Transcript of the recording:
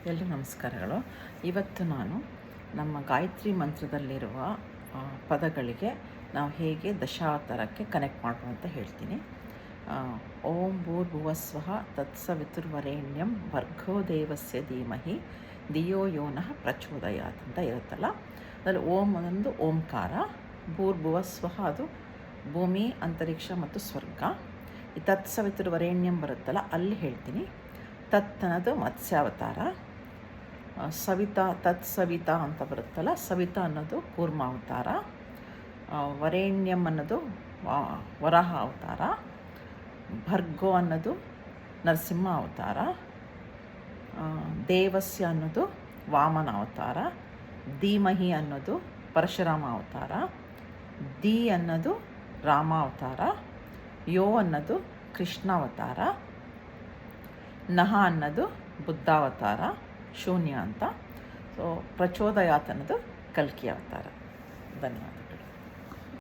ಎಲ್ಲರೂ ನಮಸ್ಕಾರಗಳು. ಇವತ್ತು ನಾನು ನಮ್ಮ ಗಾಯತ್ರಿ ಮಂತ್ರದಲ್ಲಿರುವ ಪದಗಳಿಗೆ ನಾವು ಹೇಗೆ ದಶಾವತಾರಕ್ಕೆ ಕನೆಕ್ಟ್ ಮಾಡೋದು ಅಂತ ಹೇಳ್ತೀನಿ. ಓಂ ಭೂರ್ಭುವಸ್ವಃ ತತ್ಸವಿತುರ್ವರೆಣ್ಯಂ ಭರ್ಗೋ ದೇವಸ್ಯ ಧೀಮಹಿ ಧಿಯೋ ಯೋ ನಃ ಪ್ರಚೋದಯಾತ್ ಅಂತ ಇರುತ್ತಲ್ಲ. ಅದರಲ್ಲಿ ಓಂ ಒಂದು ಓಂಕಾರ, ಭೂರ್ಭುವಸ್ವಃ ಅದು ಭೂಮಿ, ಅಂತರಿಕ್ಷ ಮತ್ತು ಸ್ವರ್ಗ. ಈ ತತ್ಸವಿತುರ್ವರೆಣ್ಯಂ ಬರುತ್ತಲ್ಲ, ಅಲ್ಲಿ ಹೇಳ್ತೀನಿ. ತತ್ ಅನ್ನೋದು ಮತ್ಸ್ಯಾವತಾರ, ಸವಿತಾ ಸವಿತಾ ಅಂತ ಬರುತ್ತಲ್ಲ, ಸವಿತಾ ಅನ್ನೋದು ಕೂರ್ಮಾವತಾರ, ವರೇಣ್ಯಂ ಅನ್ನೋದು ವರಾಹ ಅವತಾರ, ಭರ್ಗೋ ಅನ್ನೋದು ನರಸಿಂಹ ಅವತಾರ, ದೇವಸ್ಯ ಅನ್ನೋದು ವಾಮನ ಅವತಾರ, ಧೀಮಹಿ ಅನ್ನೋದು ಪರಶುರಾಮ ಅವತಾರ, ದಿ ಅನ್ನೋದು ರಾಮ ಅವತಾರ, ಯೋ ಅನ್ನೋದು ಕೃಷ್ಣ ಅವತಾರ, ನಹ ಅನ್ನೋದು ಬುದ್ಧಾವತಾರ, ಶೂನ್ಯ ಅಂತ. ಸೊ ಪ್ರಚೋದಯಾತ್ ಅನ್ನೋದು ಕಲ್ಕಿ ಅವತಾರ. ಧನ್ಯವಾದ.